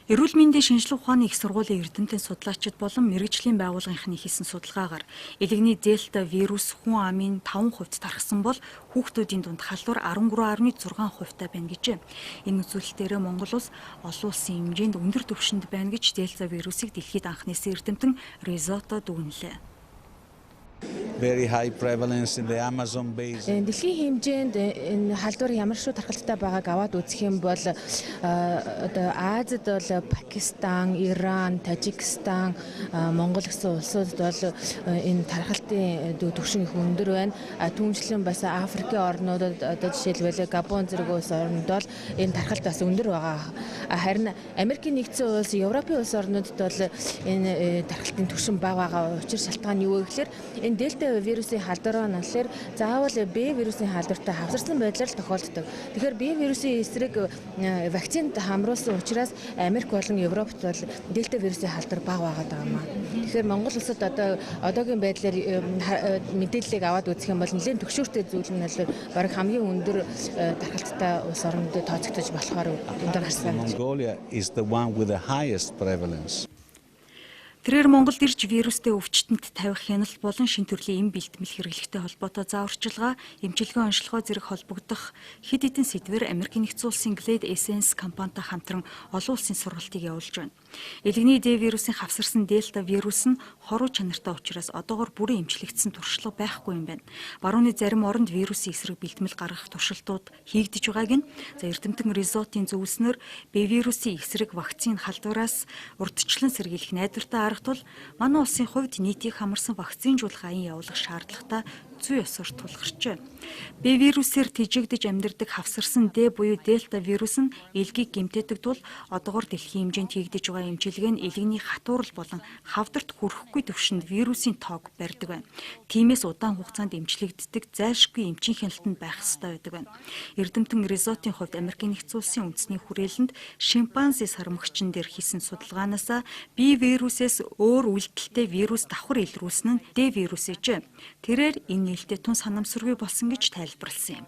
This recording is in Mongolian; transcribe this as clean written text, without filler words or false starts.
Эрүүл мэндийн шинжилгээ ухааны их сургуулийн эрдэмтэн судлаачид болон мэрэгжлийн байгууллагынхны хийсэн судалгаагаар элэгний дельта вирус хүн амын 5% тархсан бол хүүхдүүдийн дунд халдвар 13.6% байна гэжээ. Энэ үзүүлэлтээр Монгол улс олон улсын хэмжээнд өндөр түвшинд байна гэж дельта вирусыг дэлхийд анхнаас эрдэмтэн Risotto дүгнэлээ. Very high prevalence in the Amazon basin. Дэлхийн хэмжээнд энэ халдвар ямар шүү тархалттай байгааг аваад үзэх юм бол одоо Азид бол Пакистан, Иран, Тажикстан, Монгол гэсэн улсууд бол энэ тархалтын түвшин их өндөр байна. Түүнчлэн бас Африкийн орнуудад одоо жишээлбэл Габон зэрэг улс орнууд бол энэ тархалт бас өндөр байгаа. Харин Америкийн нэгдсэн улс, Европын улс орнуудад бол энэ тархалтын түвшин бага байгаа. Учир шалтгаан нь юу вэ гэхээр энэ дельта вирусын халдвар нь болохоор заавал Б вирусын халдвартай хавсарсан байдлаар л тохиолддог. Тэгэхээр Б вирусын эсрэг вакцинд хамруулсан учраас Америк болон Европт бол дельта вирусын халдвар бага байгаа юм аа. Тэгэхээр Монгол улсад одоо одоогийн байдлаар мэдээллийг аваад үзэх юм бол нэлээд төгшөөртэй зүйл нь бол бараг хамгийн өндөр тархалттай улс орнуудад тооцогдож болохоор өндөр гарсан. Mongolia is the one with the highest prevalence. Тэрээр Монголд ирж вирустэй өвчтөнд тавих хяналт болон шин төрлийн эм бэлтгэл хэрэглэхтэй холбоотой зааварчилгаа, эмчилгээ онцлогоо зэрэг холбогдох хэд хэдэн сэдвээр Америкийн нэгдсэн улсын Glade Essence компанитай хамтран олон улсын сургалтыг явуулж байна. Элэгний Д вирусын хавсарсан дельта вирус нь хоруу чанартай учраас одоогоор бүрэн эмчлэгдсэн туршлага байхгүй юм байна. Барууны зарим оронд вирусын эсрэг бэлтгэл гаргах туршилтууд хийгдэж байгааг нь эрдэмтэн Risotto-ийн зөвлөснөөр Б вирусын эсрэг вакцины халдвараас урьдчилан сэргийлэх найдвартай тул манай улсын хувьд нийтийг хамарсан вакцинжуулах аян явуулах шаардлагатай зүй ёсоор тулгарчээ. Б вирусээр тэжигдэж амьдардаг хавсарсан Д буюу дельта вирус нь элгийг гэмтээдэг тул одоогоор дэлхийн хэмжээнд хийгдэж байгаа эмчилгээ нь элэгний хатуурал болон хавдарт хүрэхгүй түвшинд вирусын тоог барьдаг байна. Тиймээс удаан хугацаанд эмчлэгддэг зайлшгүй эмчийн хяналтанд байх ёстой байдаг байна. Эрдэмтэн Risotto-ийн хувьд Америкийн нэгдсэн улсын үндэсний хүрээлэнд шимпанзе сармагчин дээр хийсэн судалгаанаас Б вирусээс өөр үйлдэлтэй вирус давхар илрүүлсэн нь Д вирус ээжээ. Тэрээр энэ нээлттэй тун санамсаргүй болсон гэж тайлбарласан юм.